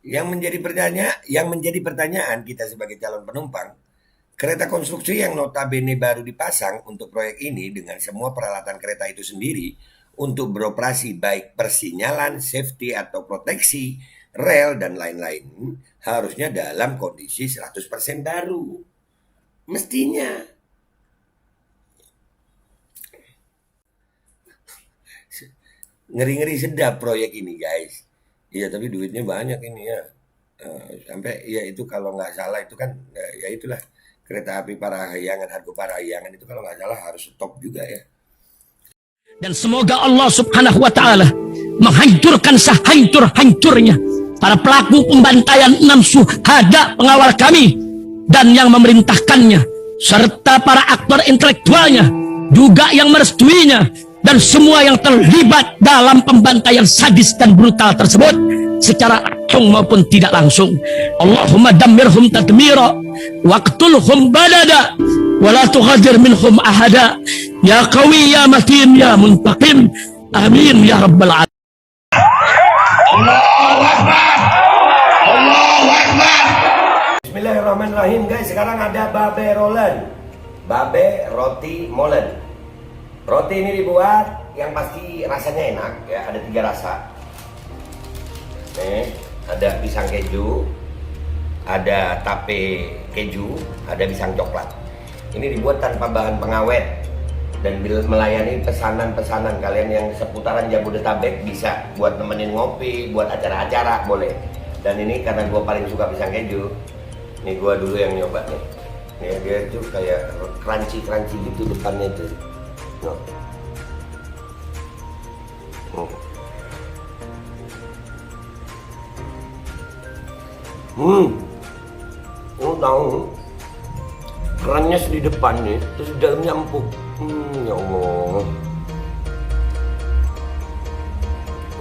yang menjadi pertanyaan kita sebagai calon penumpang, kereta konstruksi yang notabene baru dipasang untuk proyek ini dengan semua peralatan kereta itu sendiri untuk beroperasi baik persinyalan, safety atau proteksi, rel dan lain-lain harusnya dalam kondisi 100% baru. Mestinya. Ngeri-ngeri sedap proyek ini guys. Iya tapi duitnya banyak ini ya. Sampai ya itu kalau nggak salah itu kan ya itulah kereta api Parahyangan, Argo Parahyangan itu kalau nggak salah harus stop juga ya. Dan semoga Allah subhanahu wa ta'ala menghancurkan sehancur-hancurnya para pelaku pembantaian 6 syuhada pengawal kami dan yang memerintahkannya, serta para aktor intelektualnya juga yang merestuinya, dan semua yang terlibat dalam pembantaian sadis dan brutal tersebut secara langsung maupun tidak langsung. Allahumma dammirhum tadmira waqtulhum badada wala tughadir minhum ahada ya qawi ya matin ya muntaqim amin ya rabbal alamin. Allahu Akbar. Allahu Akbar. Bismillahirrahmanirrahim guys, sekarang ada babe rolen. Babe roti molen. Roti ini dibuat yang pasti rasanya enak ya, ada 3 rasa. Nih, ada pisang keju, ada tape keju, ada pisang coklat. Ini dibuat tanpa bahan pengawet dan melayani pesanan-pesanan kalian yang seputaran Jabodetabek, bisa buat nemenin ngopi, buat acara-acara boleh. Dan ini karena gue paling suka pisang keju, nih gue dulu yang nyoba nih. Nih dia tuh kayak crunchy gitu depannya tuh. No. Tahu kerannya di depan nih, terus di dalamnya empuk. Ya Allah.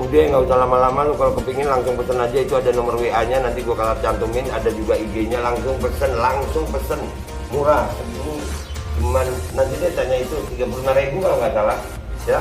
Udah nggak usah lama-lama, lu kalau kepingin langsung pesen aja, itu ada nomor WA-nya, nanti gua kalau cantumin, ada juga IG-nya, langsung pesen, murah. Cuman nanti dia tanya itu 35.000 kalau nggak salah ya.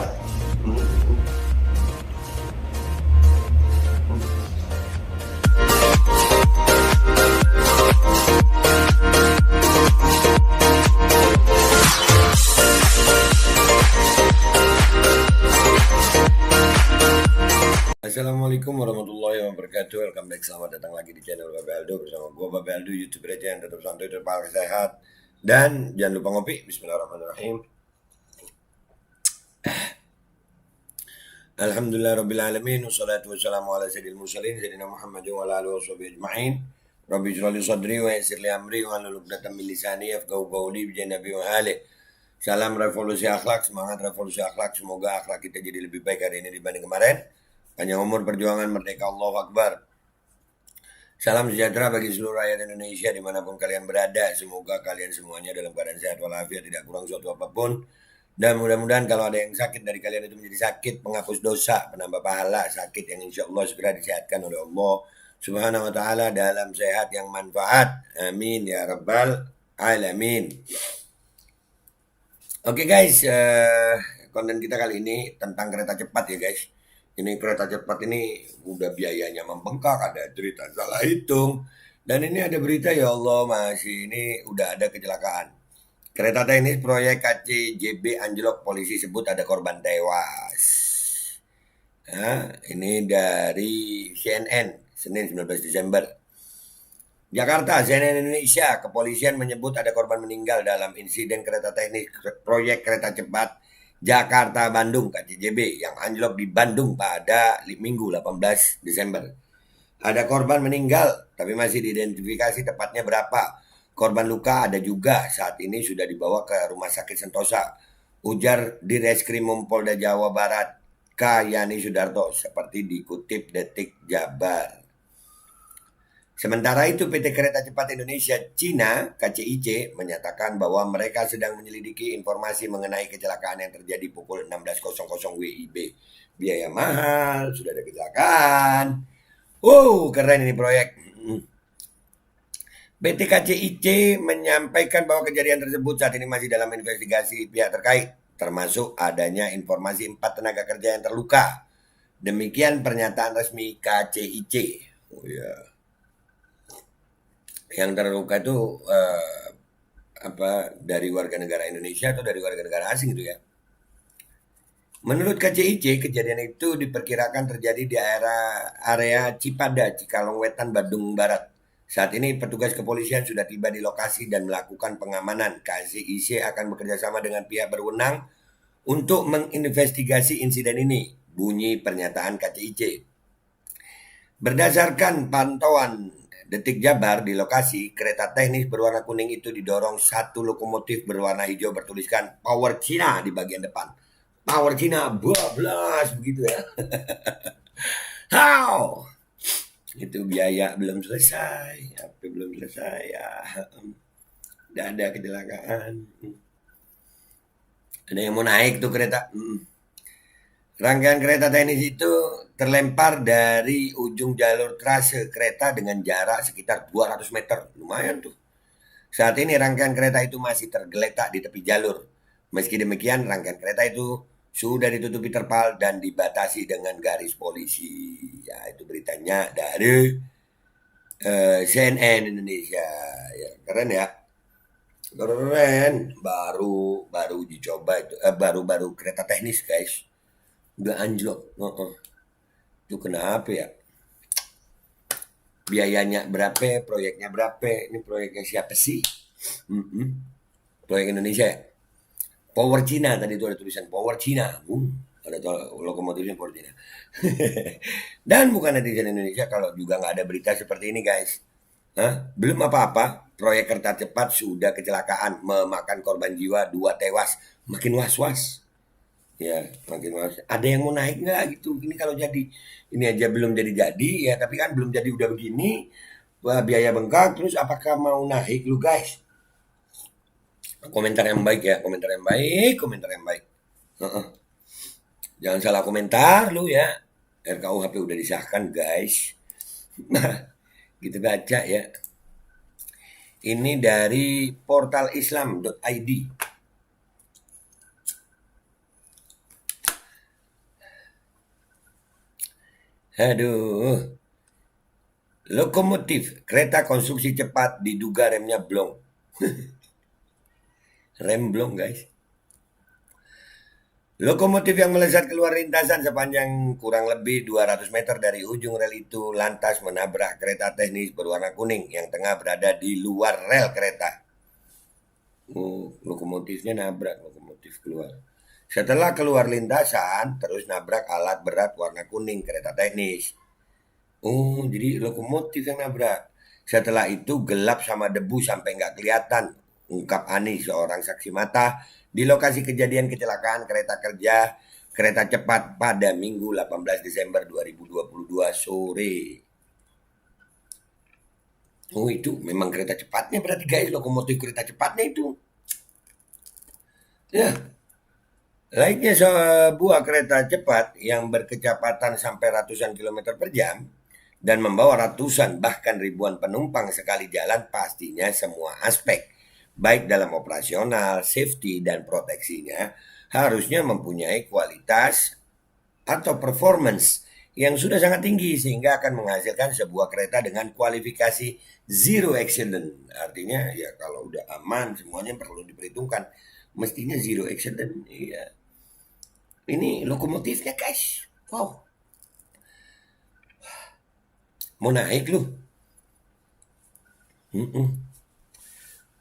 Assalamualaikum warahmatullahi wabarakatuh. Welcome back, selamat datang lagi di channel Babe Aldo bersama gua Babe Aldo, YouTuber aja yang tetap santuy, tetap sehat. Dan jangan lupa ngopi. Bismillahirrahmanirrahim. Alhamdulillahirrabbilalamin. Wassalatu wassalamu ala sayyidil mursalin sayyidina Muhammadin wa ala alihi washabihi ajma'in. Rabbi shrah li sadri wa yassir li amri wa hlul 'uqdatam min lisani yafqahu qawli bi nabi wa ali. Salam revolusi akhlak, semangat revolusi akhlak. Semoga akhlak kita jadi lebih baik hari ini dibanding kemarin. Panjang umur, perjuangan, merdeka, Allahu Akbar. Salam sejahtera bagi seluruh rakyat Indonesia dimanapun kalian berada. Semoga kalian semuanya dalam keadaan sehat walafiat, tidak kurang suatu apapun. Dan mudah-mudahan kalau ada yang sakit dari kalian itu menjadi sakit penghapus dosa, penambah pahala, sakit yang insya Allah segera disehatkan oleh Allah Subhanahu wa ta'ala dalam sehat yang manfaat. Amin ya rabbal alamin. Oke guys, konten kita kali ini tentang kereta cepat ya guys. Ini kereta cepat ini udah biayanya membengkak, ada cerita salah hitung. Dan ini ada berita, ya Allah, masih ini udah ada kecelakaan. Kereta teknis proyek KCJB anjlok, polisi sebut ada korban tewas. Nah, ini dari CNN, Senin 19 Desember. Jakarta, CNN Indonesia, kepolisian menyebut ada korban meninggal dalam insiden kereta teknis proyek kereta cepat Jakarta-Bandung KCJB yang anjlok di Bandung pada Minggu 18 Desember. Ada korban meninggal, tapi masih diidentifikasi tepatnya berapa. Korban luka ada juga, saat ini sudah dibawa ke Rumah Sakit Sentosa. Ujar Direskrimum Polda Jawa Barat K. Yani Sudarto, seperti dikutip Detik Jabar. Sementara itu PT Kereta Cepat Indonesia Cina KCIC menyatakan bahwa mereka sedang menyelidiki informasi mengenai kecelakaan yang terjadi pukul 16.00 WIB. Biaya mahal, sudah ada kecelakaan. Keren ini proyek. PT KCIC menyampaikan bahwa kejadian tersebut saat ini masih dalam investigasi pihak terkait, termasuk adanya informasi 4 tenaga kerja yang terluka. Demikian pernyataan resmi KCIC. yang terluka itu dari warga negara Indonesia atau dari warga negara asing itu ya. Menurut KCIC, kejadian itu diperkirakan terjadi di area Cipada, Cikalong Wetan, Bandung Barat. Saat ini petugas kepolisian sudah tiba di lokasi dan melakukan pengamanan. KCIC akan bekerja sama dengan pihak berwenang untuk menginvestigasi insiden ini, bunyi pernyataan KCIC. Berdasarkan pantauan Detik Jabar di lokasi, kereta teknis berwarna kuning itu didorong satu lokomotif berwarna hijau bertuliskan Power China di bagian depan. Power Cina, bablas begitu ya. How? Itu biaya belum selesai, apa belum selesai ya. Udah ada kecelakaan. Ada yang mau naik tuh kereta. Rangkaian kereta teknis itu terlempar dari ujung jalur trase kereta dengan jarak sekitar 200 meter. Lumayan tuh. Saat ini rangkaian kereta itu masih tergeletak di tepi jalur. Meski demikian, rangkaian kereta itu sudah ditutupi terpal dan dibatasi dengan garis polisi. Ya, itu beritanya dari CNN Indonesia. Ya, keren ya. Keren. Baru dicoba itu. Baru kereta teknis, guys. Udah anjlok. Itu kenapa ya? Biayanya berapa? Proyeknya berapa? Ini proyeknya siapa sih? Proyek Indonesia ya? Power Cina tadi itu ada tulisan Power Cina. Ada lokomotifnya Power Cina. Dan bukan netizen Indonesia kalau juga nggak ada berita seperti ini, guys. Belum apa-apa, proyek kereta cepat sudah kecelakaan, memakan korban jiwa 2 tewas. Makin was-was. Ya, makin was. Ada yang mau naik nggak gitu? Ini kalau jadi, ini aja belum jadi-jadi ya, tapi kan belum jadi udah begini. Wah, biaya bengkak, terus apakah mau naik lu, guys? Komentar yang baik ya, komentar yang baik, komentar yang baik. Jangan salah komentar lu ya. RKUHP udah disahkan, guys. Nah, kita baca ya. Ini dari portal islam.id. Aduh. Lokomotif kereta konstruksi cepat diduga remnya blong. Rem blong, guys. Lokomotif yang melesat keluar lintasan sepanjang kurang lebih 200 meter dari ujung rel itu lantas menabrak kereta teknis berwarna kuning yang tengah berada di luar rel kereta. Lokomotifnya nabrak, lokomotif keluar. Setelah keluar lintasan, terus nabrak alat berat warna kuning kereta teknis. Jadi lokomotif yang nabrak. Setelah itu gelap sama debu sampai nggak kelihatan. Ungkap Ani, seorang saksi mata di lokasi kejadian kecelakaan kereta cepat pada Minggu 18 Desember 2022 sore. Itu memang kereta cepatnya berarti, guys, lokomotif kereta cepatnya itu. Ya. Layaknya sebuah kereta cepat yang berkecepatan sampai ratusan kilometer per jam dan membawa ratusan bahkan ribuan penumpang sekali jalan, pastinya semua aspek baik dalam operasional, safety, dan proteksinya harusnya mempunyai kualitas atau performance yang sudah sangat tinggi sehingga akan menghasilkan sebuah kereta dengan kualifikasi zero accident. Artinya ya kalau udah aman semuanya perlu diperhitungkan, mestinya zero accident. Iya. Ini lokomotifnya, guys. Wow. Mau naik lu.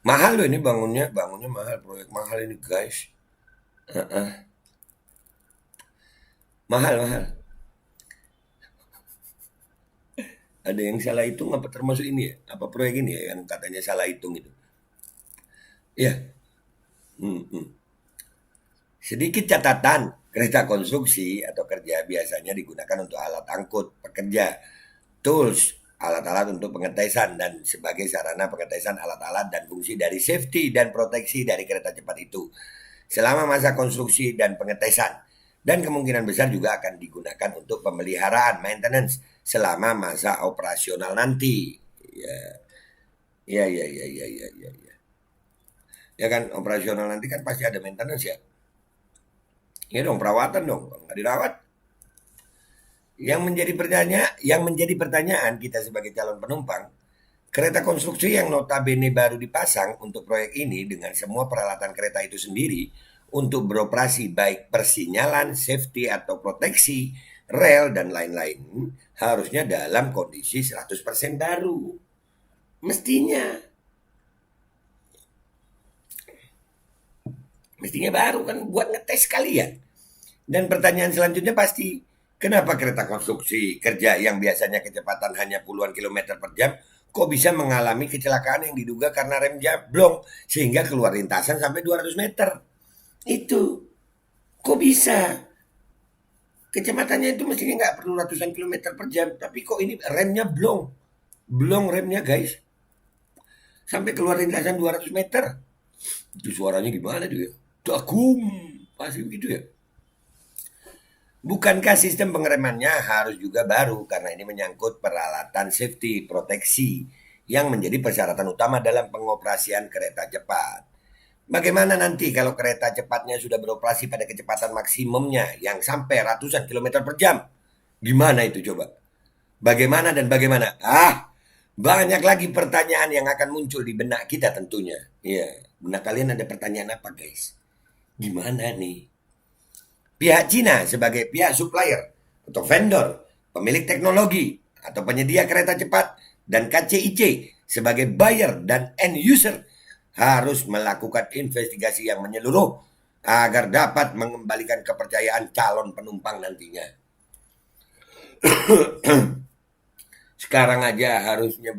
Mahal loh ini bangunnya mahal, proyek mahal ini, guys. Mahal. Ada yang salah hitung apa termasuk ini ya? Apa proyek ini ya yang katanya salah hitung itu? Ya. Sedikit catatan, kereta konstruksi atau kerja biasanya digunakan untuk alat angkut pekerja, tools, alat-alat untuk pengetesan dan sebagai sarana pengetesan alat-alat dan fungsi dari safety dan proteksi dari kereta cepat itu selama masa konstruksi dan pengetesan, dan kemungkinan besar juga akan digunakan untuk pemeliharaan maintenance selama masa operasional nanti. Ya kan, operasional nanti kan pasti ada maintenance ya. Ya dong, perawatan dong, nggak dirawat. Yang menjadi pertanyaan kita sebagai calon penumpang, Kereta konstruksi yang notabene baru dipasang untuk proyek ini dengan semua peralatan kereta itu sendiri untuk beroperasi baik persinyalan, safety atau proteksi, rel dan lain-lain harusnya dalam kondisi 100% baru. Mestinya baru kan buat ngetes kalian. Dan pertanyaan selanjutnya pasti, kenapa kereta konstruksi kerja yang biasanya kecepatan hanya puluhan kilometer per jam kok bisa mengalami kecelakaan yang diduga karena rem jablong sehingga keluar lintasan sampai 200 meter? Itu kok bisa? Kecepatannya itu mestinya nggak perlu ratusan kilometer per jam, tapi kok ini remnya blong remnya guys, sampai keluar lintasan 200 meter. Itu suaranya gimana tuh ya? Dagum, pasti begitu ya. Bukankah sistem pengeremannya harus juga baru karena ini menyangkut peralatan safety, proteksi yang menjadi persyaratan utama dalam pengoperasian kereta cepat. Bagaimana nanti kalau kereta cepatnya sudah beroperasi pada kecepatan maksimumnya yang sampai ratusan kilometer per jam? Gimana itu coba? Bagaimana dan bagaimana? Banyak lagi pertanyaan yang akan muncul di benak kita tentunya. Iya, benak kalian ada pertanyaan apa guys? Gimana nih? Pihak Cina sebagai pihak supplier atau vendor, pemilik teknologi atau penyedia kereta cepat, dan KCIC sebagai buyer dan end user harus melakukan investigasi yang menyeluruh agar dapat mengembalikan kepercayaan calon penumpang nantinya. Sekarang aja harusnya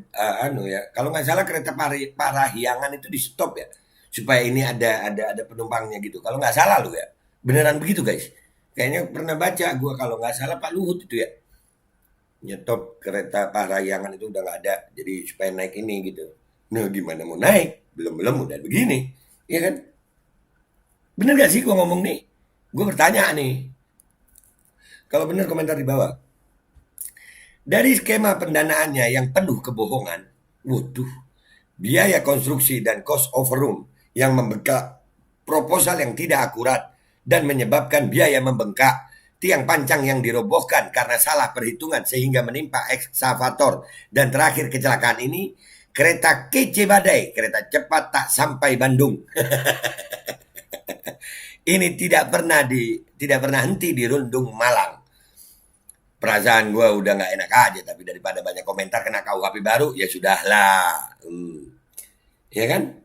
kalau nggak salah kereta Parahyangan itu di stop ya, supaya ini ada penumpangnya gitu. Kalau nggak salah lu ya. Beneran begitu guys. Kayaknya pernah baca gue kalau nggak salah Pak Luhut itu ya. Nyetop kereta Parahyangan itu udah nggak ada. Jadi supaya naik ini gitu. Nah gimana mau naik? Belum udah begini. Iya kan? Bener gak sih gue ngomong nih? Gue bertanya nih. Kalau bener komentar di bawah. Dari skema pendanaannya yang penuh kebohongan. Waduh. Biaya konstruksi dan cost overrun yang membengkak. Proposal yang tidak akurat. Dan menyebabkan biaya membengkak, tiang pancang yang dirobohkan karena salah perhitungan sehingga menimpa ekskavator, dan terakhir kecelakaan ini, kereta kece badai, kereta cepat tak sampai Bandung. Ini tidak pernah henti di Rundung Malang. Perasaan gue udah nggak enak aja, tapi daripada banyak komentar kena KUHP baru, ya sudahlah. Ya kan?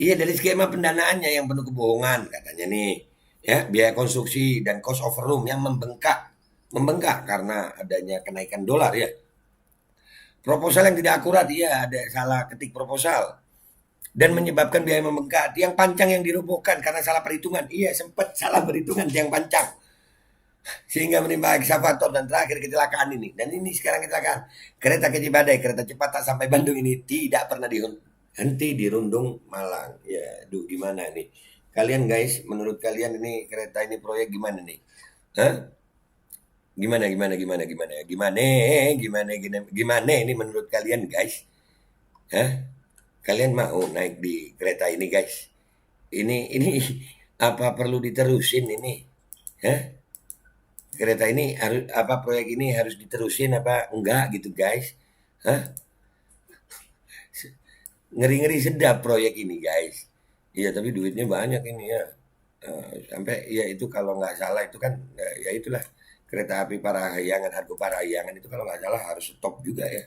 Iya, dari skema pendanaannya yang penuh kebohongan katanya nih. Ya, biaya konstruksi dan cost overrun yang membengkak karena adanya kenaikan dolar ya. Proposal yang tidak akurat, iya ada salah ketik proposal dan menyebabkan biaya membengkak. Tiang pancang yang dirobohkan karena salah perhitungan, iya sempat salah perhitungan tiang pancang sehingga menimpa ekskavator, dan terakhir kecelakaan ini. Dan ini sekarang kecelakaan kereta kece badai, kereta cepat tak sampai Bandung ini tidak pernah dihenti di Rundung Malang. Ya, duh gimana nih? Kalian guys, menurut kalian ini kereta ini proyek gimana nih? Hah? Gimana ini menurut kalian guys? Hah? Kalian mau naik di kereta ini guys? Ini apa perlu diterusin ini? Hah? Kereta ini harus proyek ini harus diterusin apa enggak gitu guys? Hah? Ngeri-ngeri sedap proyek ini guys. Iya, tapi duitnya banyak ini ya. Sampai ya itu kalau nggak salah itu kan ya itulah kereta api Parahyangan, Argo Parahyangan itu kalau nggak salah harus stop juga ya.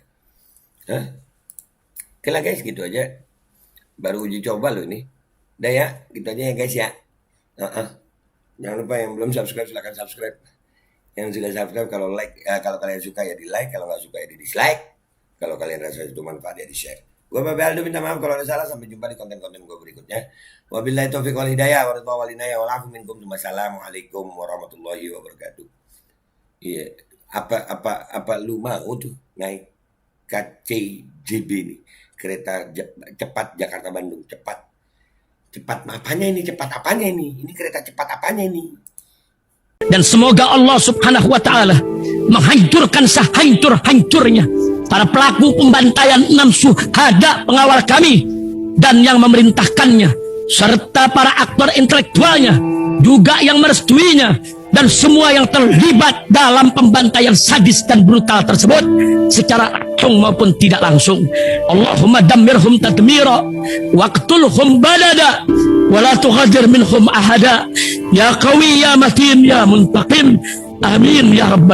Hah? Oke lah guys, gitu aja. Baru uji coba loh ini. Udah ya, gitu aja ya guys ya. Jangan lupa yang belum subscribe silahkan subscribe. Yang sudah subscribe kalau kalau kalian suka ya di like, kalau nggak suka ya di dislike. Kalau kalian rasa itu manfaat ya di share. Gue Babe Aldo minta maaf kalau ada salah. Sampai jumpa di konten-konten gue berikutnya. Wabillahi taufiq wal hidayah. Wassalamualaikum warahmatullahi wabarakatuh. Iya, apa lu mau tuh naik KCJB nih, kereta cepat Jakarta Bandung, cepat apanya ini, ini kereta cepat apanya ini? Dan semoga Allah Subhanahu wa ta'ala menghancurkan sehancur-hancurnya para pelaku pembantaian 6 syuhada pengawal kami dan yang memerintahkannya, serta para aktor intelektualnya juga yang merestuinya, dan semua yang terlibat dalam pembantaian sadis dan brutal tersebut secara langsung maupun tidak langsung. Allahumma dammirhum tadmira waqtulhum balada wa la tughadir minhum ahada ya qawi ya matin ya muntaqim. Amin ya rabbal